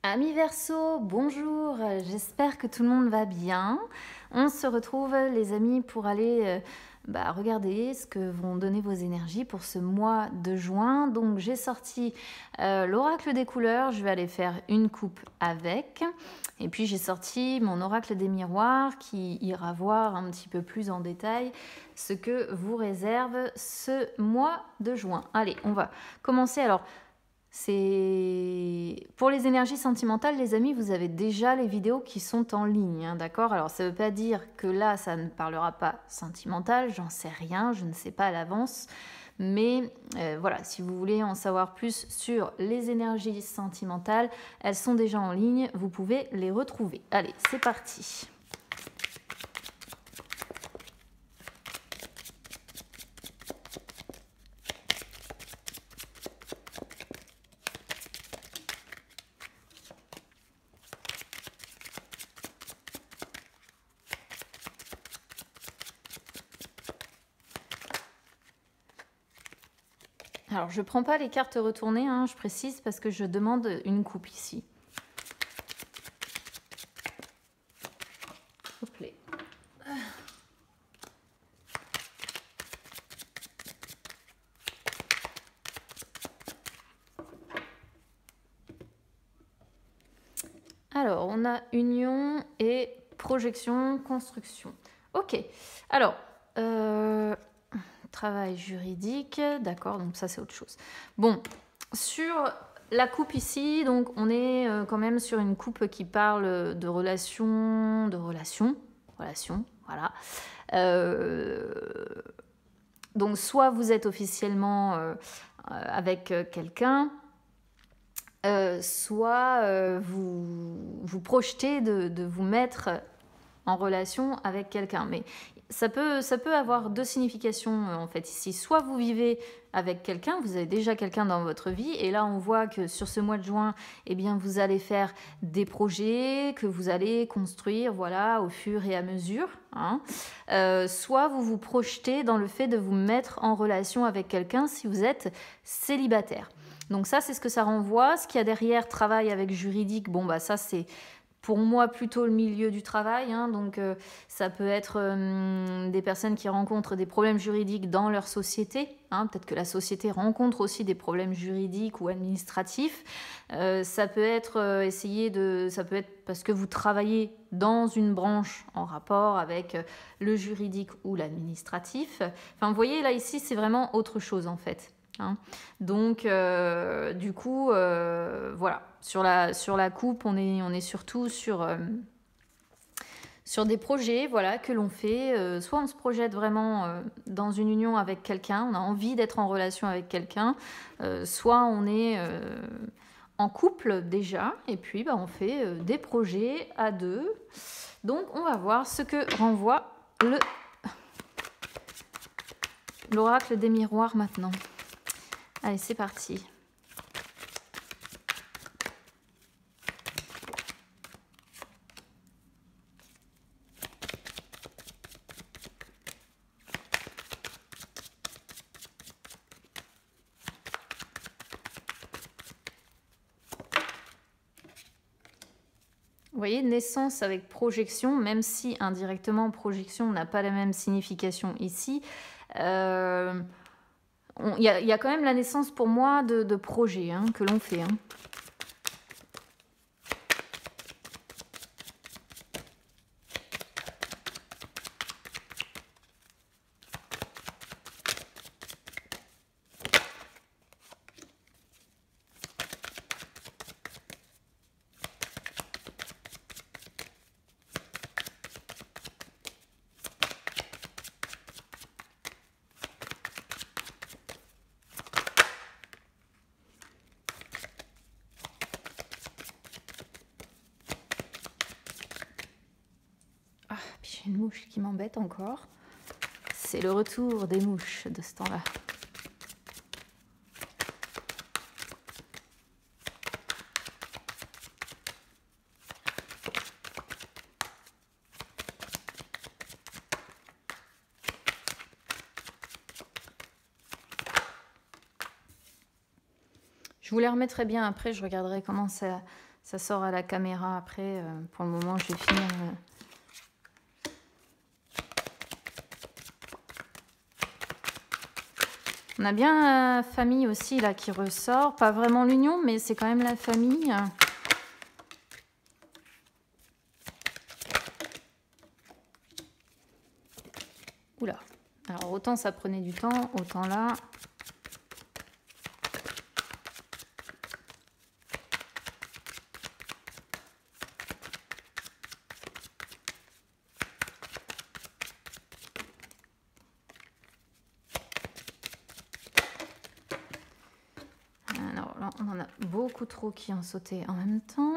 Amis Verseau, bonjour, j'espère que tout le monde va bien. On se retrouve les amis pour aller regarder ce que vont donner vos énergies pour ce mois de juin. Donc j'ai sorti l'oracle des couleurs, je vais aller faire une coupe avec. Et puis j'ai sorti mon oracle des miroirs qui ira voir un petit peu plus en détail ce que vous réserve ce mois de juin. Allez, on va commencer alors. C'est pour les énergies sentimentales, les amis, vous avez déjà les vidéos qui sont en ligne, hein, d'accord? Alors ça ne veut pas dire que là, ça ne parlera pas sentimental, j'en sais rien, je ne sais pas à l'avance. Mais voilà, si vous voulez en savoir plus sur les énergies sentimentales, elles sont déjà en ligne, vous pouvez les retrouver. Allez, c'est parti. Alors, je ne prends pas les cartes retournées, hein, je précise, parce que je demande une coupe ici. Hop là. Alors, on a union et projection, construction. Ok, alors, travail juridique, d'accord, donc ça c'est autre chose. Bon, sur la coupe ici, donc on est quand même sur une coupe qui parle de relations, voilà. Donc soit vous êtes officiellement avec quelqu'un, soit vous projetez de vous mettre en relation avec quelqu'un. Mais ça peut avoir deux significations en fait ici. Soit vous vivez avec quelqu'un, vous avez déjà quelqu'un dans votre vie, et là on voit que sur ce mois de juin, eh bien, vous allez faire des projets que vous allez construire voilà, au fur et à mesure. Hein. Soit vous vous projetez dans le fait de vous mettre en relation avec quelqu'un si vous êtes célibataire. Donc ça, c'est ce que ça renvoie. Ce qu'il y a derrière, travail avec juridique, bon, bah ça, c'est pour moi plutôt le milieu du travail. Hein. Donc ça peut être des personnes qui rencontrent des problèmes juridiques dans leur société. Hein. Peut-être que la société rencontre aussi des problèmes juridiques ou administratifs. Ça peut être ça peut être parce que vous travaillez dans une branche en rapport avec le juridique ou l'administratif. Enfin, vous voyez, là, ici, c'est vraiment autre chose, en fait. Hein. Donc du coup voilà, sur la coupe on est surtout sur des projets voilà, que l'on fait, soit on se projette vraiment dans une union avec quelqu'un, on a envie d'être en relation avec quelqu'un, soit on est en couple déjà et puis on fait des projets à deux. Donc on va voir ce que renvoie l'oracle des miroirs maintenant. Allez, c'est parti. Vous voyez, naissance avec projection, même si indirectement projection n'a pas la même signification ici. Il y a quand même la naissance pour moi de projets hein, que l'on fait. Hein. Puis j'ai une mouche qui m'embête encore. C'est le retour des mouches de ce temps-là. Je vous les remettrai bien après, je regarderai comment ça sort à la caméra après. Pour le moment, je vais finir. On a bien la famille aussi là qui ressort. Pas vraiment l'union, mais c'est quand même la famille. Oula. Alors autant ça prenait du temps, autant là... Alors là, on en a beaucoup trop qui ont sauté en même temps.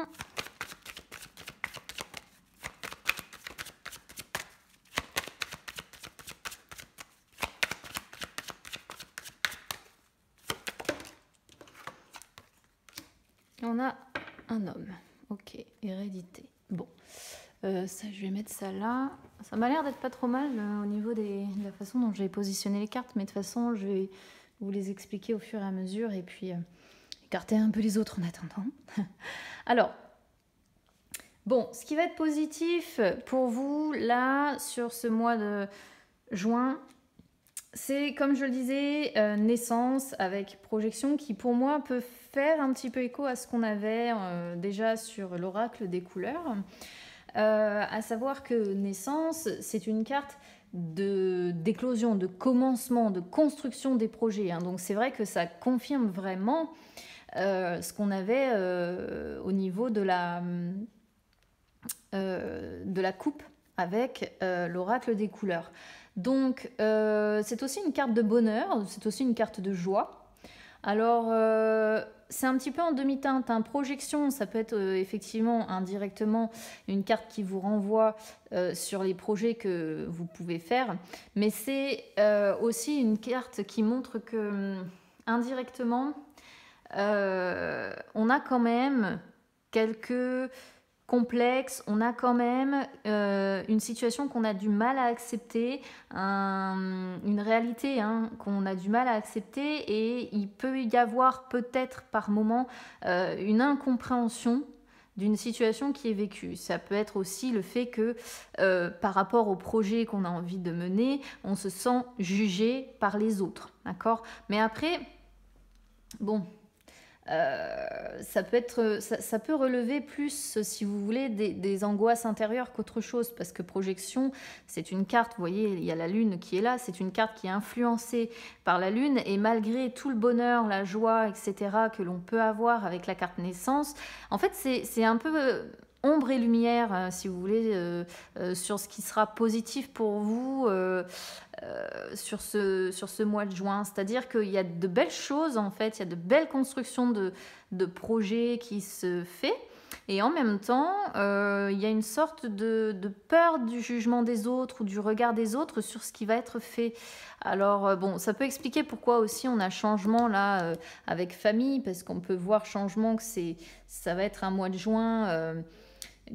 On a un homme. Ok, hérédité. Bon, ça, je vais mettre ça là. Ça m'a l'air d'être pas trop mal au niveau de la façon dont j'ai positionné les cartes, mais de toute façon, je vais vous les expliquer au fur et à mesure et puis écarter un peu les autres en attendant. Alors, bon, ce qui va être positif pour vous là sur ce mois de juin, c'est, comme je le disais, naissance avec projection qui, pour moi, peut faire un petit peu écho à ce qu'on avait déjà sur l'oracle des couleurs. À savoir que naissance, c'est une carte d'éclosion, de commencement, de construction des projets. Hein. Donc, c'est vrai que ça confirme vraiment ce qu'on avait au niveau de la coupe avec l'oracle des couleurs. Donc, c'est aussi une carte de bonheur, c'est aussi une carte de joie. Alors, c'est un petit peu en demi-teinte. Hein. Projection, ça peut être effectivement indirectement une carte qui vous renvoie sur les projets que vous pouvez faire. Mais c'est aussi une carte qui montre que, indirectement, on a quand même quelques... complexe, on a quand même une situation qu'on a du mal à accepter, une réalité qu'on a du mal à accepter et il peut y avoir peut-être par moment une incompréhension d'une situation qui est vécue. Ça peut être aussi le fait que par rapport au projet qu'on a envie de mener, on se sent jugé par les autres, d'accord ? Mais après, bon... ça peut relever plus, si vous voulez, des angoisses intérieures qu'autre chose, parce que projection, c'est une carte, vous voyez, il y a la lune qui est là, c'est une carte qui est influencée par la lune, et malgré tout le bonheur, la joie, etc., que l'on peut avoir avec la carte naissance, en fait, c'est un peu... ombre et lumière, si vous voulez, sur ce qui sera positif pour vous sur ce mois de juin. C'est-à-dire qu'il y a de belles choses, en fait, il y a de belles constructions de projets qui se fait. Et en même temps, il y a une sorte de peur du jugement des autres ou du regard des autres sur ce qui va être fait. Alors, bon, ça peut expliquer pourquoi aussi on a changement là avec famille, parce qu'on peut voir changement que ça va être un mois de juin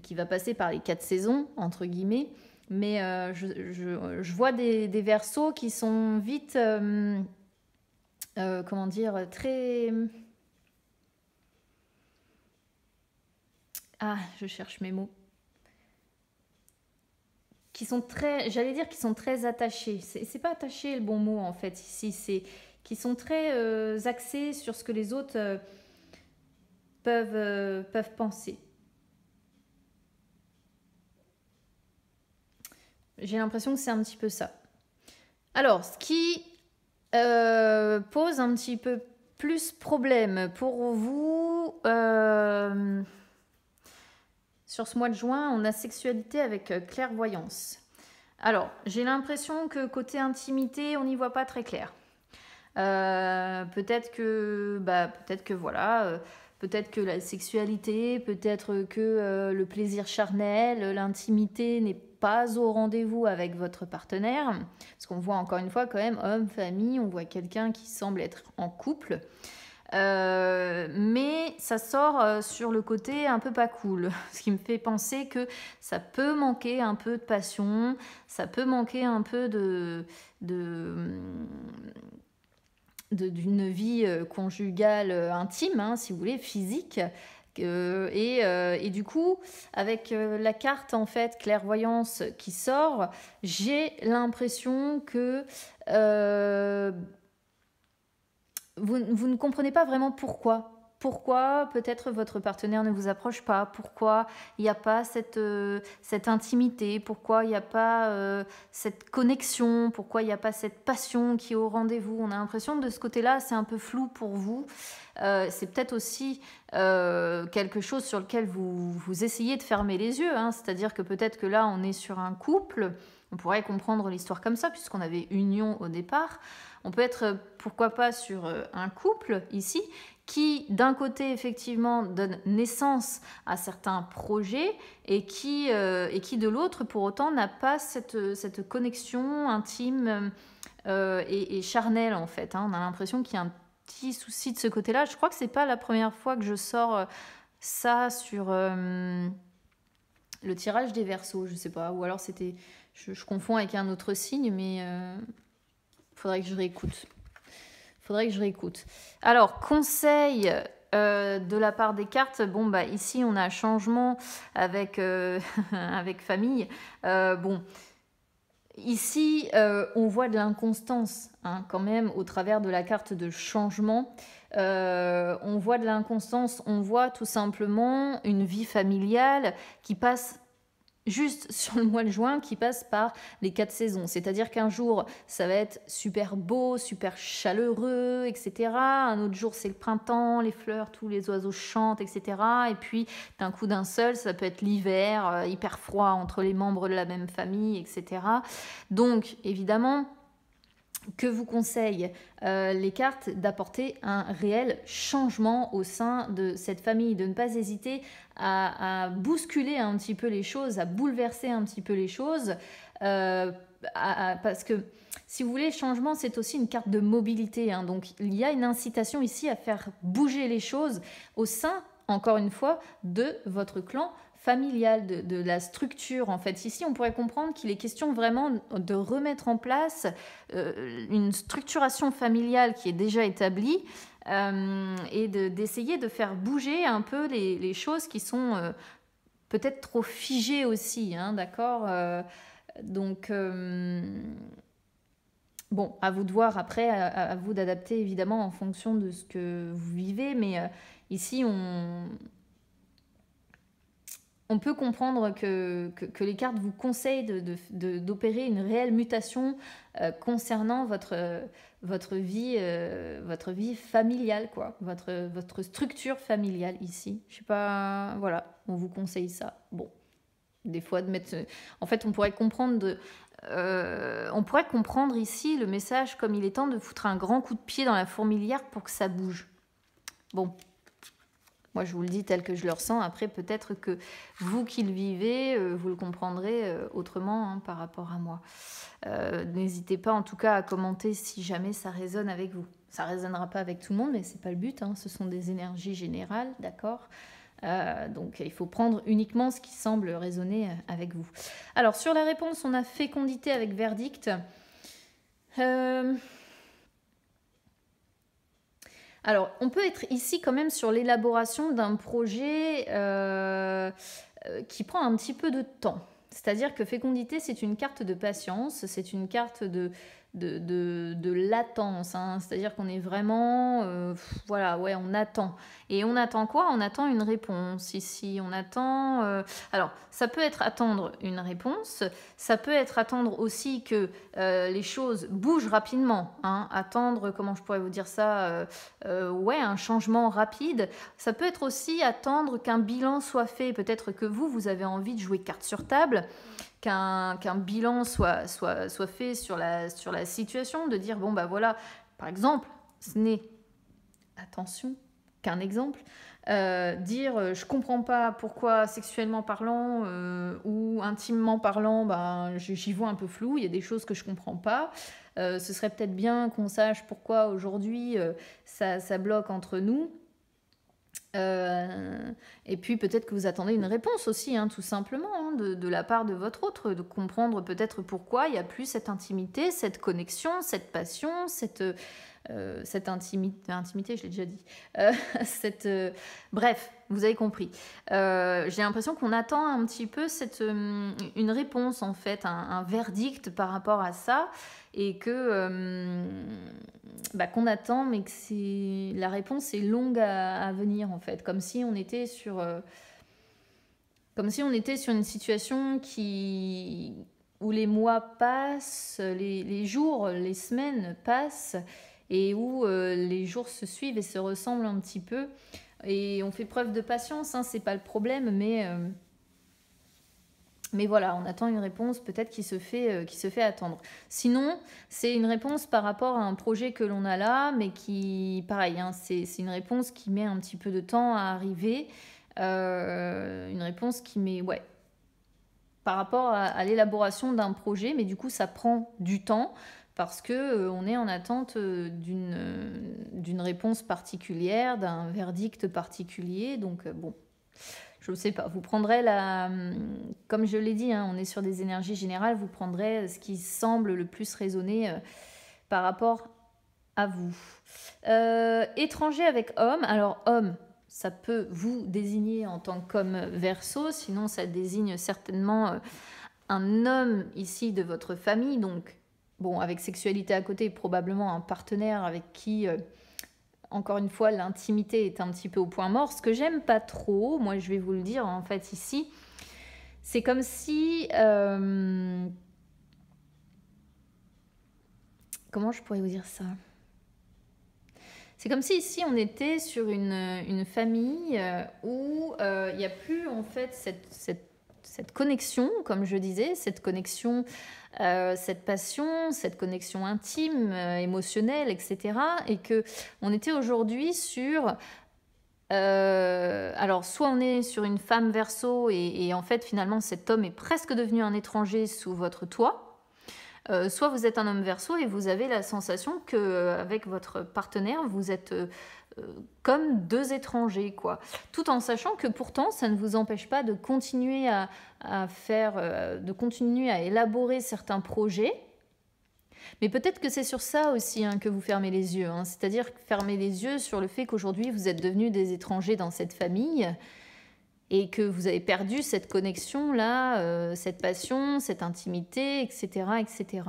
qui va passer par les 4 saisons, entre guillemets. Mais je vois des Verseaux qui sont vite, comment dire, très... Ah, je cherche mes mots. Qui sont très, j'allais dire qu'ils sont très attachés. C'est pas attaché le bon mot en fait ici, c'est qui sont très axés sur ce que les autres peuvent penser. J'ai l'impression que c'est un petit peu ça. Alors, ce qui pose un petit peu plus problème pour vous sur ce mois de juin, on a sexualité avec clairvoyance. Alors, j'ai l'impression que côté intimité, on n'y voit pas très clair. Peut-être que voilà... peut-être que la sexualité, peut-être que le plaisir charnel, l'intimité n'est pas au rendez-vous avec votre partenaire. Parce qu'on voit encore une fois quand même homme, famille, on voit quelqu'un qui semble être en couple. Mais ça sort sur le côté un peu pas cool. Ce qui me fait penser que ça peut manquer un peu de passion, ça peut manquer un peu de d'une vie conjugale intime, hein, si vous voulez, physique. Et du coup, avec la carte en fait clairvoyance qui sort, j'ai l'impression que vous ne comprenez pas vraiment pourquoi. Pourquoi peut-être votre partenaire ne vous approche pas, pourquoi il n'y a pas cette intimité, pourquoi il n'y a pas cette connexion, pourquoi il n'y a pas cette passion qui est au rendez-vous. On a l'impression que de ce côté-là, c'est un peu flou pour vous. C'est peut-être aussi quelque chose sur lequel vous essayez de fermer les yeux, hein. C'est-à-dire que peut-être que là, on est sur un couple, on pourrait comprendre l'histoire comme ça, puisqu'on avait union au départ. On peut être, pourquoi pas, sur un couple ici, qui d'un côté effectivement donne naissance à certains projets et qui de l'autre pour autant n'a pas cette connexion intime et charnelle en fait, hein. On a l'impression qu'il y a un petit souci de ce côté-là. Je crois que c'est pas la première fois que je sors ça sur le tirage des Verseaux, je sais pas, ou alors c'était je confonds avec un autre signe, mais faudrait que je réécoute. Alors, conseil de la part des cartes. Bon, bah ici, on a changement avec, avec famille. Bon, ici, on voit de l'inconstance, hein, quand même, au travers de la carte de changement. On voit de l'inconstance, on voit tout simplement une vie familiale qui passe juste sur le mois de juin, qui passe par les 4 saisons. C'est-à-dire qu'un jour, ça va être super beau, super chaleureux, etc. Un autre jour, c'est le printemps, les fleurs, tous les oiseaux chantent, etc. Et puis, d'un coup d'un seul, ça peut être l'hiver, hyper froid entre les membres de la même famille, etc. Donc, évidemment, que vous conseillent les cartes d'apporter un réel changement au sein de cette famille, de ne pas hésiter à bousculer un petit peu les choses, à bouleverser un petit peu les choses, parce que si vous voulez, changement, c'est aussi une carte de mobilité, hein. Donc il y a une incitation ici à faire bouger les choses au sein, encore une fois, de votre clan familial, de la structure. En fait, ici, on pourrait comprendre qu'il est question vraiment de remettre en place une structuration familiale qui est déjà établie et d'essayer de faire bouger un peu les choses qui sont peut-être trop figées aussi, hein, d'accord. Donc, bon, à vous de voir après, à vous d'adapter évidemment en fonction de ce que vous vivez, mais ici, on peut comprendre que les cartes vous conseillent d'opérer une réelle mutation concernant votre vie familiale, quoi, votre structure familiale ici. Je sais pas, voilà, on vous conseille ça. Bon, des fois de mettre... En fait, on pourrait comprendre ici le message comme il est temps de foutre un grand coup de pied dans la fourmilière pour que ça bouge. Bon. Moi, je vous le dis tel que je le ressens. Après, peut-être que vous qui le vivez, vous le comprendrez autrement, hein, par rapport à moi. N'hésitez pas, en tout cas, à commenter si jamais ça résonne avec vous. Ça ne résonnera pas avec tout le monde, mais ce n'est pas le but, hein. Ce sont des énergies générales, d'accord ? Donc, il faut prendre uniquement ce qui semble résonner avec vous. Alors, sur la réponse, on a fécondité avec verdict. Alors, on peut être ici quand même sur l'élaboration d'un projet qui prend un petit peu de temps. C'est-à-dire que fécondité, c'est une carte de patience, c'est une carte de latence, hein. C'est-à-dire qu'on est vraiment, voilà, ouais, on attend. Et on attend quoi? On attend une réponse ici, on attend... Alors, ça peut être attendre une réponse, ça peut être attendre aussi que les choses bougent rapidement, hein. Attendre, comment je pourrais vous dire ça, ouais, un changement rapide. Ça peut être aussi attendre qu'un bilan soit fait. Peut-être que vous avez envie de jouer carte sur table, qu'un bilan soit fait sur la situation, de dire, bon, bah voilà, par exemple, ce n'est, attention, qu'un exemple, dire, je comprends pas pourquoi sexuellement parlant ou intimement parlant, ben, j'y vois un peu flou, il y a des choses que je comprends pas. Ce serait peut-être bien qu'on sache pourquoi aujourd'hui ça bloque entre nous. Et puis peut-être que vous attendez une réponse aussi, hein, tout simplement, hein, de la part de votre autre, de comprendre peut-être pourquoi il n'y a plus cette intimité, cette connexion, cette passion, cette intimité, je l'ai déjà dit, cette, bref, vous avez compris. J'ai l'impression qu'on attend un petit peu une réponse en fait, un verdict par rapport à ça, et que qu'on attend, mais que la réponse est longue à venir en fait, comme si on était sur une situation où les mois passent, les jours, les semaines passent, et où les jours se suivent et se ressemblent un petit peu. Et on fait preuve de patience, hein, c'est pas le problème, mais voilà, on attend une réponse peut-être qui se fait attendre. Sinon, c'est une réponse par rapport à un projet que l'on a là, mais qui, pareil, hein, c'est une réponse qui met un petit peu de temps à arriver. Une réponse qui met, ouais, par rapport à l'élaboration d'un projet, mais du coup, ça prend du temps parce que on est en attente d'une réponse particulière, d'un verdict particulier. Donc, bon. Je ne sais pas, vous prendrez comme je l'ai dit, hein, on est sur des énergies générales, vous prendrez ce qui semble le plus résonner par rapport à vous. Étranger avec homme, alors homme, ça peut vous désigner en tant qu'homme Verseau, sinon ça désigne certainement un homme ici de votre famille, donc bon, avec sexualité à côté, probablement un partenaire avec qui... encore une fois, l'intimité est un petit peu au point mort. Ce que j'aime pas trop, moi je vais vous le dire en fait ici, c'est comme si... comment je pourrais vous dire ça? C'est comme si ici on était sur une famille où il n'y a plus en fait cette connexion, comme je disais, cette connexion, cette passion, cette connexion intime, émotionnelle, etc. Et qu'on était aujourd'hui sur... alors, soit on est sur une femme Verseau et en fait, finalement, cet homme est presque devenu un étranger sous votre toit. Soit vous êtes un homme Verseau et vous avez la sensation qu'avec votre partenaire, vous êtes comme deux étrangers, quoi. Tout en sachant que pourtant, ça ne vous empêche pas de continuer de continuer à élaborer certains projets. Mais peut-être que c'est sur ça aussi hein, que vous fermez les yeux. Hein. C'est-à-dire fermer les yeux sur le fait qu'aujourd'hui, vous êtes devenus des étrangers dans cette famille et que vous avez perdu cette connexion-là, cette passion, cette intimité, etc., etc.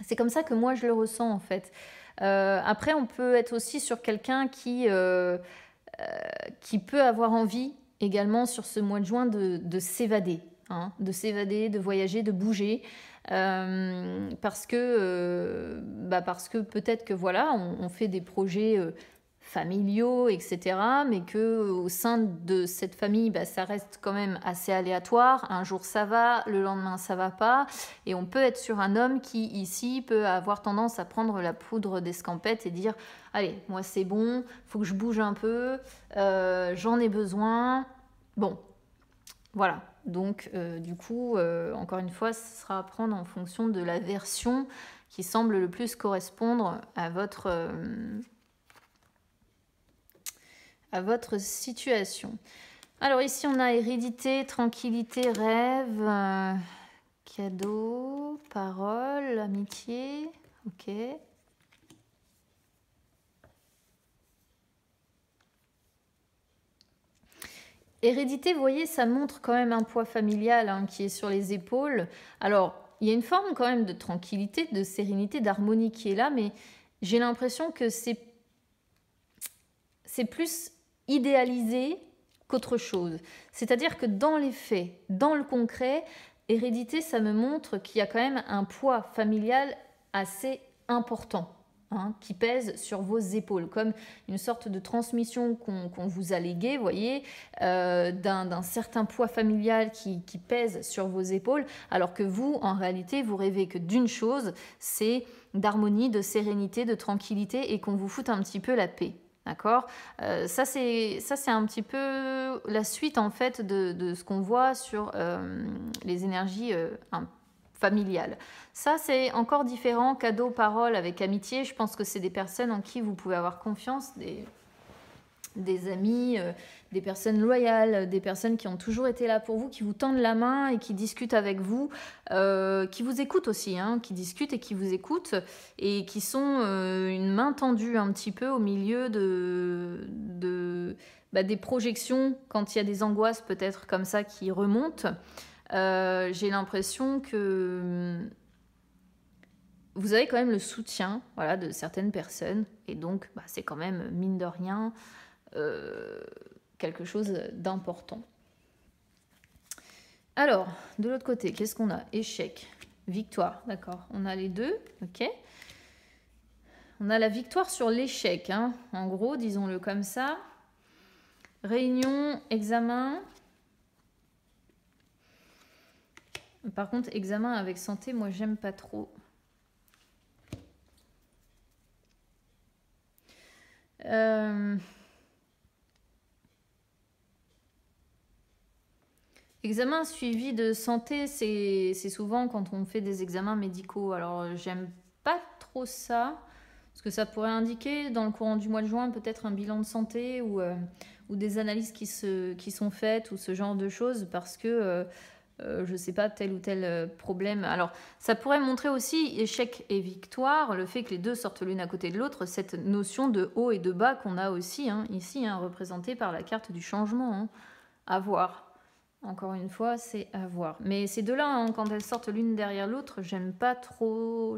C'est comme ça que moi, je le ressens, en fait. Après, on peut être aussi sur quelqu'un qui peut avoir envie, également, sur ce mois de juin, de s'évader. Hein, de s'évader, de voyager, de bouger. Parce que peut-être que voilà, on fait des projets familiaux, etc. Mais qu'au sein de cette famille, ça reste quand même assez aléatoire. Un jour ça va, le lendemain ça va pas. Et on peut être sur un homme qui ici peut avoir tendance à prendre la poudre d'escampette et dire « Allez, moi c'est bon, faut que je bouge un peu, j'en ai besoin. » Bon, voilà. Donc, du coup, encore une fois, ce sera à prendre en fonction de la version qui semble le plus correspondre à votre situation. Alors ici, on a hérédité, tranquillité, rêve, cadeau, parole, amitié. Ok. Hérédité, vous voyez, ça montre quand même un poids familial hein, qui est sur les épaules. Alors, il y a une forme quand même de tranquillité, de sérénité, d'harmonie qui est là, mais j'ai l'impression que c'est plus idéalisé qu'autre chose. C'est-à-dire que dans les faits, dans le concret, hérédité, ça me montre qu'il y a quand même un poids familial assez important. Hein, qui pèse sur vos épaules, comme une sorte de transmission qu'on vous a léguée, vous voyez, d'un certain poids familial qui pèse sur vos épaules, alors que vous, en réalité, vous rêvez que d'une chose, c'est d'harmonie, de sérénité, de tranquillité, et qu'on vous foute un petit peu la paix. D'accord, ça c'est un petit peu la suite en fait de ce qu'on voit sur les énergies familiales. Ça c'est encore différent, cadeau, parole avec amitié. Je pense que c'est des personnes en qui vous pouvez avoir confiance, des amis, des personnes loyales, des personnes qui ont toujours été là pour vous, qui vous tendent la main et qui discutent avec vous, qui vous écoutent aussi, hein, qui discutent et qui vous écoutent, et qui sont une main tendue un petit peu au milieu des projections, quand il y a des angoisses peut-être comme ça qui remontent. J'ai l'impression que vous avez quand même le soutien, voilà, de certaines personnes, et donc c'est quand même, mine de rien, quelque chose d'important. Alors, de l'autre côté, qu'est-ce qu'on a? Échec, victoire, d'accord. On a les deux, ok. On a la victoire sur l'échec, hein, en gros, disons-le comme ça. Réunion, examen. Par contre, examen avec santé, moi, j'aime pas trop. Examen suivi de santé, c'est souvent quand on fait des examens médicaux. Alors, j'aime pas trop ça, parce que ça pourrait indiquer dans le courant du mois de juin peut-être un bilan de santé ou des analyses qui sont faites ou ce genre de choses, parce que je sais pas, tel ou tel problème. Alors, ça pourrait montrer aussi échec et victoire, le fait que les deux sortent l'une à côté de l'autre, cette notion de haut et de bas qu'on a aussi, hein, ici, hein, représentée par la carte du changement, hein, à voir. Encore une fois, c'est à voir. Mais ces deux-là, hein, quand elles sortent l'une derrière l'autre, j'aime pas trop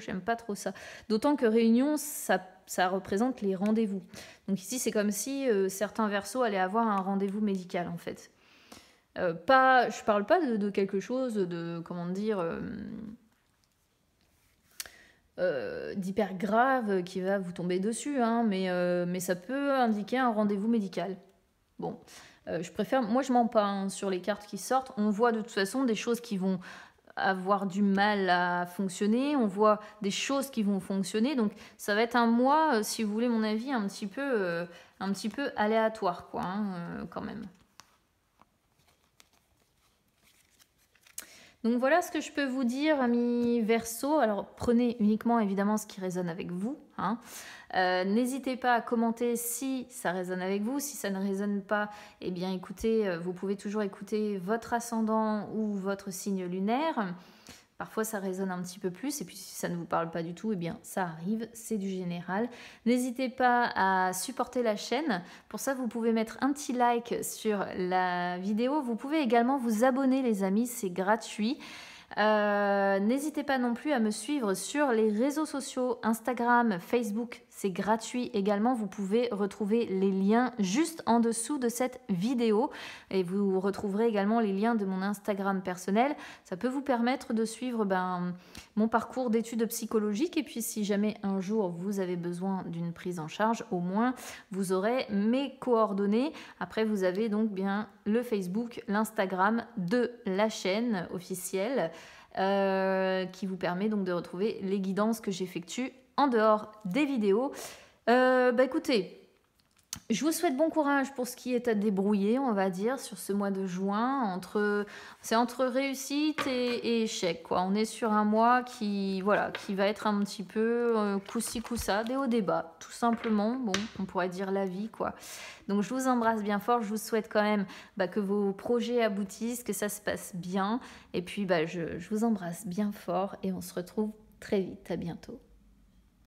ça. D'autant que réunion, ça représente les rendez-vous. Donc ici, c'est comme si certains Verseaux allaient avoir un rendez-vous médical, en fait. Je parle pas de quelque chose de, comment dire, d'hyper grave qui va vous tomber dessus, hein, mais ça peut indiquer un rendez-vous médical. Bon. Je préfère, moi je mens pas, hein, sur les cartes qui sortent. On voit de toute façon des choses qui vont avoir du mal à fonctionner, on voit des choses qui vont fonctionner, donc ça va être un mois, si vous voulez mon avis, un petit peu aléatoire, quoi, hein, quand même. Donc voilà ce que je peux vous dire, amis Verseau. Alors prenez uniquement évidemment ce qui résonne avec vous, hein. N'hésitez pas à commenter si ça résonne avec vous. Si ça ne résonne pas, eh bien écoutez, vous pouvez toujours écouter votre ascendant ou votre signe lunaire. Parfois ça résonne un petit peu plus, et puis si ça ne vous parle pas du tout, eh bien ça arrive, c'est du général. N'hésitez pas à supporter la chaîne. Pour ça, vous pouvez mettre un petit like sur la vidéo. Vous pouvez également vous abonner, les amis, c'est gratuit. N'hésitez pas non plus à me suivre sur les réseaux sociaux, Instagram, Facebook, c'est gratuit également. Vous pouvez retrouver les liens juste en dessous de cette vidéo, et vous retrouverez également les liens de mon Instagram personnel. Ça peut vous permettre de suivre mon parcours d'études psychologiques, et puis si jamais un jour vous avez besoin d'une prise en charge, au moins vous aurez mes coordonnées. Après, vous avez donc bien le Facebook, l'Instagram de la chaîne officielle, qui vous permet donc de retrouver les guidances que j'effectue en dehors des vidéos. Écoutez, je vous souhaite bon courage pour ce qui est à débrouiller, on va dire, sur ce mois de juin. C'est entre réussite et échec, quoi. On est sur un mois qui va être un petit peu coup-ci, coup-ça, des hauts, des bas, tout simplement. Bon, on pourrait dire la vie, quoi. Donc, je vous embrasse bien fort. Je vous souhaite quand même que vos projets aboutissent, que ça se passe bien. Et puis, je vous embrasse bien fort et on se retrouve très vite. À bientôt.